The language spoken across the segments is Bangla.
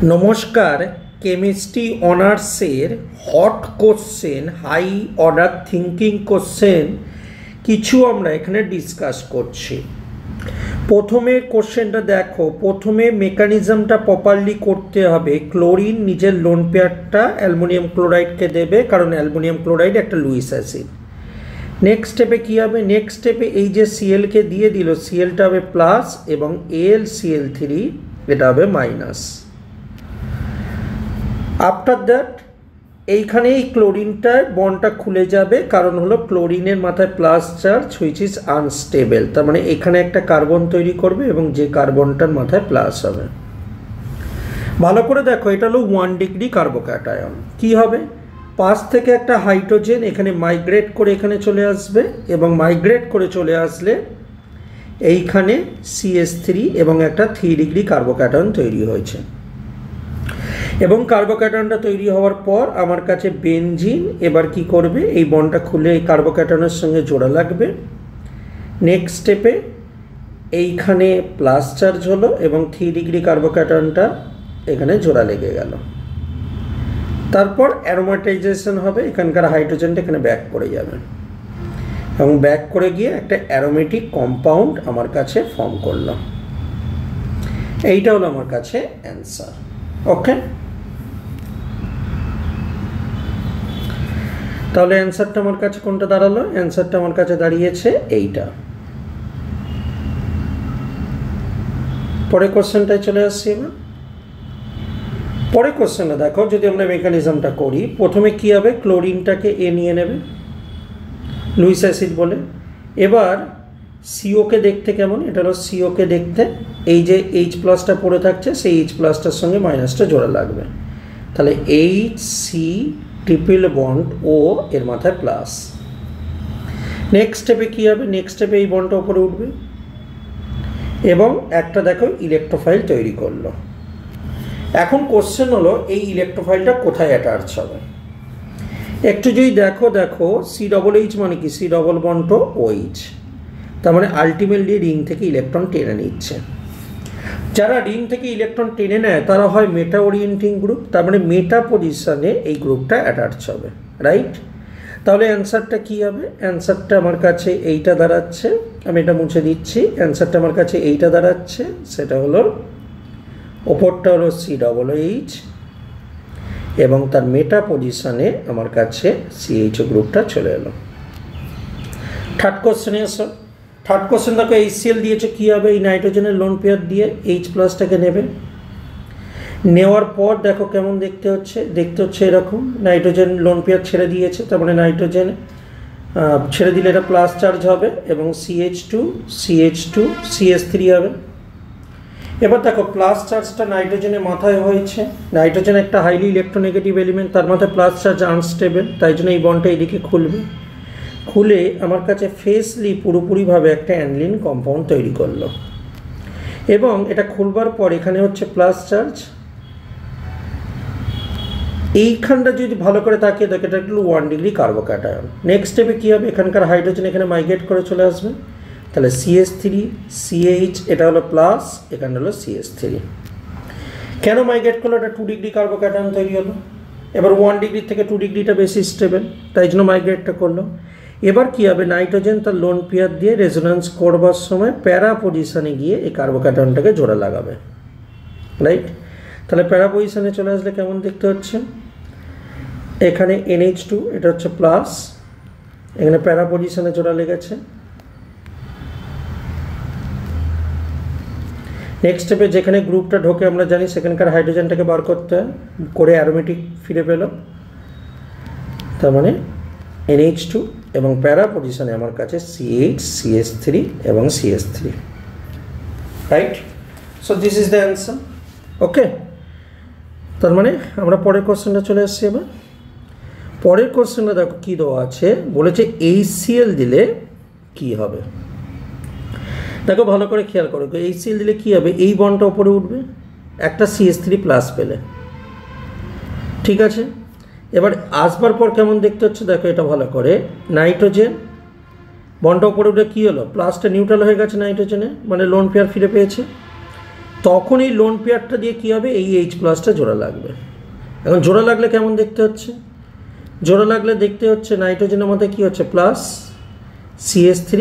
নমস্কার, কেমিস্ট্রি অনার্সের hot question, high order thinking question কিছু আমরা এখানে ডিসকাস করছি। প্রথমে কোশ্চেনটা দেখো, প্রথমে মেকানিজমটা প্রপারলি করতে হবে। ক্লোরিন নিজের লোন পেয়ারটা অ্যালুমিনিয়াম ক্লোরাইডকে দেবে, কারণ অ্যালুমিনিয়াম ক্লোরাইড একটা লুইস অ্যাসিড। নেক্সট স্টেপে কী হবে? নেক্সট স্টেপে এই যে সিএলকে দিয়ে দিল, সিএলটা হবে প্লাস এবং AlCl3 এটা হবে মাইনাস। আফটার দ্যাট এইখানে এই ক্লোরিনটার বন্ডটা খুলে যাবে, কারণ হলো ক্লোরিনের মাথায় plus charge which is unstable. তার মানে এখানে একটা কার্বন তৈরি করবে এবং যে কার্বনটার মাথায় প্লাস হবে। ভালো করে দেখো, এটা হলো 1 ডিগ্রি কার্বোক্যাটায়ন। কি হবে? পাশ থেকে একটা হাইড্রোজেন এখানে মাইগ্রেট করে এখানে চলে আসবে এবং মাইগ্রেট করে চলে আসলে এইখানে CH3 এবং একটা 3 ডিগ্রি কার্বোক্যাটায়ন তৈরি হয়েছে। এবং কার্বোক্যাটায়নটা তৈরি হওয়ার পর আমার কাছে বেনজিন এবার কি করবে? এই বন্ডটা খুলে এই কার্বোক্যাটায়নের সঙ্গে জোড়া লাগবে। নেক্সট স্টেপে এইখানে প্লাস চার্জ হলো এবং 3 ডিগ্রি কার্বোক্যাটায়নটা এখানে জোড়া লেগে গেল। তারপর অ্যারোমাটাইজেশন হবে, এখানকার হাইড্রোজেনটা এখানে ব্যাক করে যাবে এবং ব্যাক করে গিয়ে একটা অ্যারোমেটিক কম্পাউন্ড আমার কাছে ফর্ম করলো। এইটা হলো আমার কাছে অ্যান্সার। ওকে, তাহলে অ্যান্সারটা আমার কাছে কোনটা দাঁড়ালো? অ্যান্সারটা আমার কাছে দাঁড়িয়েছে এইটা। পরের কোশ্চেনটায় চলে আসছি এবার। পরের কোশ্চেনটা দেখো, যদি আমরা মেকানিজমটা করি, প্রথমে কি হবে? ক্লোরিনটাকে এ নিয়ে নেবে লুইস অ্যাসিড বলে। এবার সিওকে দেখতে কেমন? এটা হলো সিওকে দেখতে, এই যে এইচ প্লাসটা পড়ে থাকছে সেই এইচ প্লাসটার সঙ্গে মাইনাসটা জোড়া লাগবে, তাহলে HC ট্রিপল বন্ড ও এর মাথায় প্লাস। নেক্সট স্টেপে কী হবে? নেক্সট স্টেপে এই বন্ডটা উপরে উঠবে এবং একটা দেখো ইলেকট্রোফাইল তৈরি করলো। এখন কোশ্চেন হলো এই ইলেকট্রোফাইলটা কোথায় অ্যাটাচ হবে? একটু যদি দেখো CH মানে কি? C ডবল বন্ড ও OH, তার মানে আলটিমেটলি রিং থেকে ইলেকট্রন টেনে নিচ্ছে। যারা রিং থেকে ইলেকট্রন টেনে নেয় তারা হয় মেটা ওরিয়েন্টিং গ্রুপ, তার মানে মেটা পজিশনে এই গ্রুপটা অ্যাটাচ হবে, রাইট? তাহলে অ্যান্সারটা কী হবে? অ্যান্সারটা আমার কাছে এইটা দাঁড়াচ্ছে, আমি এটা মুছে দিচ্ছি। অ্যান্সারটা আমার কাছে এইটা দাঁড়াচ্ছে, সেটা হলো ওপরটা হলো CH এবং তার মেটা পজিশনে আমার কাছে CH গ্রুপটা চলে এলো। থার্ড কোশ্চেনে এসো। থার্ড কোশ্চেন দেখো, HCl দিয়েছে, কী হবে? এই নাইট্রোজেনের লোন পেয়ার দিয়ে H প্লাসটাকে নেবে। নেওয়ার পর দেখো কেমন দেখতে হচ্ছে এরকম। নাইট্রোজেন লোন পেয়ার ছেড়ে দিয়েছে, তার মানে নাইট্রোজেন ছেড়ে দিলে এটা প্লাস চার্জ হবে এবং CH3 হবে। এবার দেখো প্লাস চার্জটা নাইট্রোজেনের মাথায় হয়েছে। নাইট্রোজেন একটা হাইলি ইলেকট্রোনেগেটিভ এলিমেন্ট, তার মাথায় প্লাস চার্জ আনস্টেবল, তাই জন্য এই বন্ডটা এদিকে খুলে আমার কাছে ফেসলি পুরোপুরিভাবে একটা অ্যানিলিন কম্পাউন্ড তৈরি করলো। এবং এটা খুলবার পর এখানে হচ্ছে প্লাস চার্জ। এইখানটা যদি ভালো করে তাকিয়ে দেখো, এটা একটু 1 ডিগ্রি কার্বোক্যাটায়ন। নেক্সট স্টেপে কী হবে? এখানকার হাইড্রোজেন এখানে মাইগ্রেট করে চলে আসবে, তাহলে CH3 CH এটা হলো প্লাস, এখানে হলো CH3। কেন মাইগ্রেট করলো? এটা 2 ডিগ্রি কার্বোক্যাটায়ন তৈরি হলো। এবার 1 ডিগ্রি থেকে 2 ডিগ্রিটা বেশি স্টেবল, তাই জন্য মাইগ্রেটটা করলো। এবার কী হবে? নাইট্রোজেন তার লোন পেয়ার দিয়ে রেজোন্যান্স করবার সময় প্যারা পজিশনে গিয়ে এই কার্বোক্যাটায়নটাকে জোড়া লাগাবে, রাইট? তাহলে প্যারা পজিশনে চলে আসলে কেমন দেখতে হচ্ছে? এখানে NH2 এটা হচ্ছে প্লাস, এখানে প্যারা পজিশনে জোড়া লেগেছে। নেক্সট স্টেপে যেখানে গ্রুপটা ঢোকে আমরা জানি সেখানকার হাইড্রোজেনটাকে বার করতে করে অ্যারোমেটিক ফিরে পেল, তার মানে NH2 এবং প্যারা পজিশনে আমার কাছে CH3 এবং CH3, right? So this is the answer. Okay, তার মানে আমরা পরের কোশ্চেনটা চলে এসেছি। এবার পরের কোশ্চেনটা দেখো কী দেওয়া আছে, বলেছে HCl দিলে কি হবে? দেখো ভালো করে খেয়াল করো, HCl দিলে কী হবে? এই বন্ডটা উপরে উঠবে একটা CH3 প্লাস পেলে, ঠিক আছে? এবার আসবার পর কেমন দেখতে হচ্ছে দেখো, এটা ভালো করে। নাইট্রোজেন বন্ডটা উপরে উঠে কী হলো? প্লাসটা নিউট্রাল হয়ে গেছে নাইট্রোজেনে, মানে লোন পেয়ার ফিরে পেয়েছে। তখন এই লোন পেয়ারটা দিয়ে কী হবে, এই এইচ প্লাসটা জোড়া লাগবে। এখন জোড়া লাগলে কেমন দেখতে হচ্ছে, জোড়া লাগলে দেখতে হচ্ছে নাইট্রোজেনের মধ্যে কী হচ্ছে প্লাস CH3,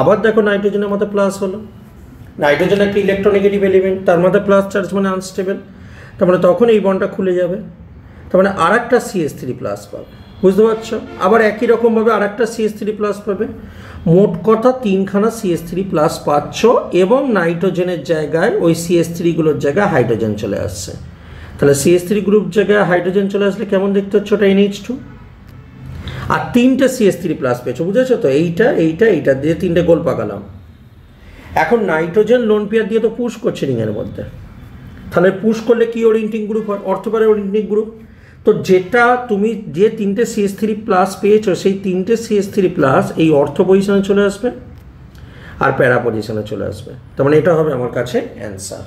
আবার দেখো নাইট্রোজেনের মধ্যে প্লাস হলো, নাইট্রোজেন একটা ইলেকট্রোনেগেটিভ এলিমেন্ট, তার মধ্যে প্লাস চার্জ মানে আনস্টেবল, তার মানে তখন এই বন্ডটা খুলে যাবে, তার মানে আর একটা CH3 প্লাস পাবে, বুঝতে পারছো? আবার একই রকমভাবে আর একটা CH3 প্লাস পাবে, মোট কথা 3খানা CH3 প্লাস পাচ্ছ, এবং নাইট্রোজেনের জায়গায় ওই CH3গুলোর জায়গায় হাইড্রোজেন চলে আসছে। তাহলে CH3 গ্রুপ জায়গায় হাইড্রোজেন চলে আসলে কেমন দেখতে হচ্ছে, ওটা NH2, আর 3টে CH3 প্লাস পেয়েছো, বুঝেছো তো? এইটা দিয়ে 3টে গোল পাকালাম। এখন নাইট্রোজেন লোন পেয়ার দিয়ে তো পুশ করছে রিংয়ের মধ্যে, তাহলে পুশ করলে কি ওরিয়েন্টিং গ্রুপ হয়, অর্থোপ্যারা ওরিয়েন্টিং গ্রুপ। তো যেটা তুমি যে 3টে CH3 প্লাস পেয়েছো, সেই 3টে CH3 প্লাস এই অর্থ পজিশনে চলে আসবে আর প্যারা পজিশনে চলে আসবে, তার মানে এটা হবে আমার কাছে অ্যান্সার।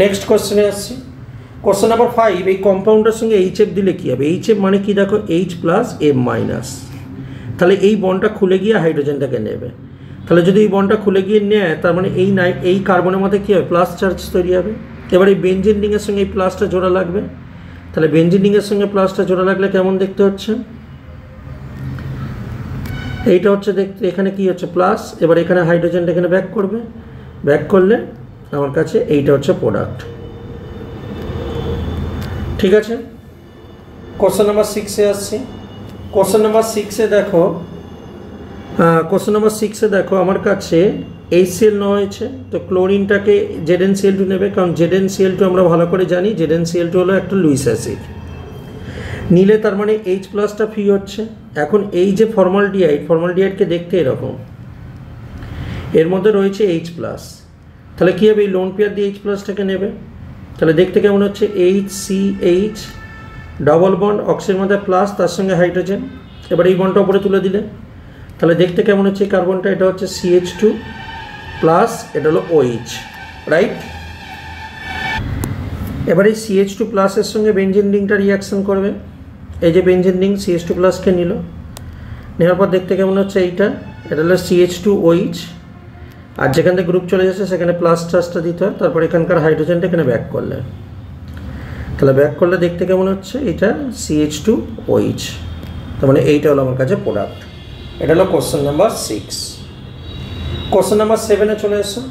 নেক্সট কোশ্চেনে আসছি, কোশ্চেন নাম্বার 5। এই কম্পাউন্ডের সঙ্গে HF দিলে কী হবে, HF মানে কি দেখো H প্লাস M মাইনাস, তাহলে এই বন্ডটা খুলে গিয়ে হাইড্রোজেনটাকে নেবে, তাহলে যদি এই বন্ডটা খুলে গিয়ে নেয় তার মানে এই কার্বনের মধ্যে কী হবে প্লাস চার্জ তৈরি হবে। এবার এই বেনজিন রিংয়ের সঙ্গে এই প্লাসটা জোড়া লাগবে, তাহলে বেনজিন রিংয়ের সঙ্গে প্লাসটা জোড়া লাগলে কেমন দেখতে হচ্ছে, এইটা হচ্ছে দেখতে, এখানে কি হচ্ছে প্লাস, এবার এখানে হাইড্রোজেনটা এখানে ব্যাক করবে, ব্যাক করলে আমার কাছে এইটা হচ্ছে প্রোডাক্ট। ঠিক আছে, কোশ্চেন নাম্বার 6-এ আসছি। কোশ্চেন নাম্বার 6-এ দেখো, আমার কাছে HCl নেওয়া হয়েছে, তো ক্লোরিনটাকে ZnCl2 নেবে, কারণ ZnCl2 আমরা ভালো করে জানি, ZnCl2 হলো একটা লুইস অ্যাসিড, নিলে তার মানে H প্লাসটা ফ্রি হচ্ছে। এখন এই যে ফর্মালডিহাইডকে দেখতে এরকম, এর মধ্যে রয়েছে H প্লাস, তাহলে কী হবে এই লোন পেয়ার দিয়ে H প্লাসটাকে নেবে, তাহলে দেখতে কেমন হচ্ছে HCH ডবল বন্ড, অক্সিজেনের মধ্যে প্লাস, তার সঙ্গে হাইড্রোজেন, এবার এই বন্ডটা উপরে তুলে দিলে তাহলে দেখতে কেমন হচ্ছে এই কার্বনটা, এটা হচ্ছে CH2 প্লাস, এটা হলো OH, রাইট। এবার এই CH2 প্লাসের সঙ্গে বেনজিন রিংটা রিয়াকশন করবে, এই যে বেনজিন রিং CH2 প্লাসকে নিল, নেওয়ার পর দেখতে কেমন হচ্ছে এটা হলো CH2OH, আর যেখান থেকে গ্রুপ চলে যাচ্ছে সেখানে প্লাস চার্জটা দিতে হয়, তারপর এখানকার হাইড্রোজেনটা এখানে ব্যাক করলে, তাহলে ব্যাক করলে দেখতে কেমন হচ্ছে এটা CH2OH, তার মানে এইটা হলো আমার কাছে প্রোডাক্ট। এটা হলো কোশ্চেন নাম্বার 6। কোশ্চেন নাম্বার 7-এ চলে এসো।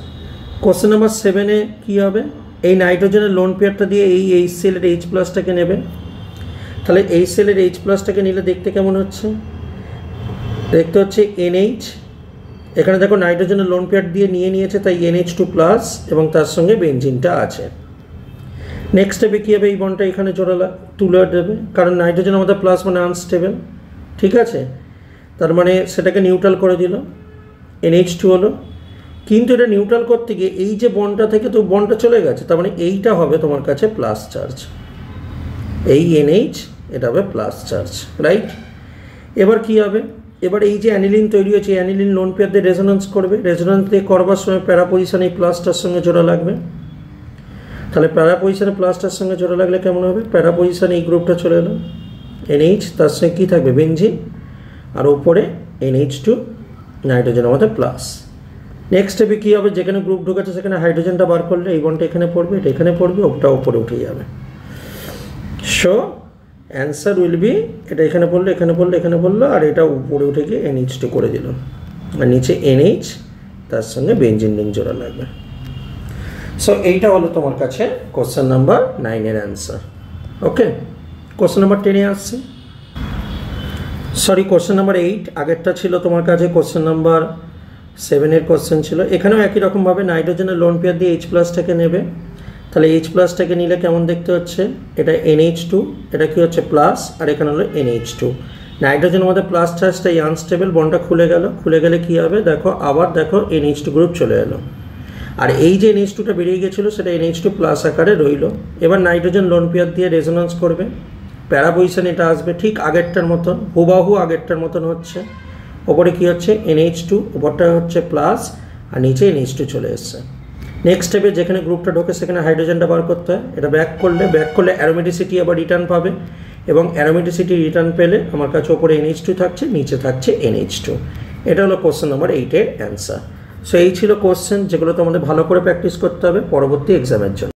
কোশ্চেন নাম্বার 7-এ কী হবে, এই নাইট্রোজেনের লোন পেয়ারটা দিয়ে এই HCl এর H প্লাসটাকে নেবে, তাহলে HCl এর H প্লাসটাকে নিলে দেখতে কেমন হচ্ছে, দেখতে হচ্ছে NH, এখানে দেখো নাইট্রোজেনের লোন পেয়ার দিয়ে নিয়েছে, তাই NH2 প্লাস এবং তার সঙ্গে বেনজিনটা আছে। নেক্সট স্টেপে কী হবে, এই বন্ডটা এখানে জোড়া তুলে দেবে, কারণ নাইট্রোজেনের মধ্যে প্লাস মানে আনস্টেবল, ঠিক আছে, তার মানে সেটাকে নিউট্রাল করে দিল, NH2 হলো, কিন্তু এটা নিউট্রাল করতে গিয়ে এই যে বন্ডটা থেকে তো বন্ডটা চলে গেছে, তার মানে এইটা হবে তোমার কাছে প্লাস চার্জ, এই NH এটা হবে প্লাস চার্জ, রাইট। এবার কী হবে, এবার এই যে অ্যানিলিন তৈরি হয়েছে, অ্যানিলিন লোন পেয়ার দিয়ে রেজোন্যান্স করবে, রেজোন্যান্স দিয়ে করবার সময় প্যারা পজিশন এই প্লাসটার সঙ্গে জোড়া লাগবে, তাহলে প্যারা পজিশনে প্লাসটার সঙ্গে জোড়া লাগলে কেমন হবে, প্যারা পজিশনে এই গ্রুপটা চলে এলো NH, তার সঙ্গে কী থাকবে বেনজিন, আর উপরে NH2 নাইট্রোজেনের মধ্যে প্লাস। নেক্সট স্টেপে কী হবে, যেখানে গ্রুপ ঢুকেছে সেখানে হাইড্রোজেনটা বার করলে এই বন্ডটা এখানে পড়বে, এটা এখানে পড়বে, ওটা উপরে উঠে যাবে। সো অ্যান্সার উইল বি, এটা এখানে পড়লো, এখানে পড়লো, এখানে পড়লো, আর এটা উপরে উঠে গিয়ে NH2 করে দিল, আর নিচে NH, তার সঙ্গে বেনজিন রিং জোড়া লাগবে। সো এইটা হলো তোমার কাছে কোশ্চেন নাম্বার 9-এর অ্যান্সার। ওকে, কোশ্চেন নাম্বার 10-এ আসছি, সরি কোশ্চেন নাম্বার 8, আগেরটা ছিল তোমার কাছে কোশ্চেন নাম্বার 7-এর কোশ্চেন ছিল, এখানেও একই রকমভাবে নাইট্রোজেনের লোন পেয়ার দিয়ে H প্লাসটাকে নেবে, তাহলে H প্লাসটাকে নিলে কেমন দেখতে হচ্ছে, এটা NH2, এটা কি হচ্ছে প্লাস, আর এখানে হলো NH2, নাইট্রোজেনের মধ্যে প্লাস চার্জটা এই আনস্টেবল বন্ডটা খুলে গেলে কী হবে দেখো, আবার দেখো NH2 গ্রুপ চলে এলো, আর এই যে NH2টা বেরিয়ে গেছিলো সেটা NH2 প্লাস আকারে রইল। এবার নাইট্রোজেন লোন পেয়ার দিয়ে রেজোন্যান্স করবে, প্যারা পজিশন এটা আসবে ঠিক আগেরটার মতন, হুবাহু আগেরটার মতন হচ্ছে, ওপরে কী হচ্ছে NH2, ওপরটা হচ্ছে প্লাস, আর নিচে NH2 চলে এসছে। নেক্সট স্টেপে যেখানে গ্রুপটা ঢোকে সেখানে হাইড্রোজেনটা বার করতে হয়, এটা ব্যাক করলে অ্যারোমেটিসিটি আবার রিটার্ন পাবে, এবং অ্যারোমেটিসিটি রিটার্ন পেলে আমার কাছে ওপরে NH2 থাকছে, নিচে থাকছে NH2। এটা হলো কোশ্চেন নাম্বার 8-এর অ্যান্সার। সো এই ছিল কোশ্চেন, যেগুলো তোমাদের ভালো করে প্র্যাকটিস করতে হবে পরবর্তী এক্সামের জন্য।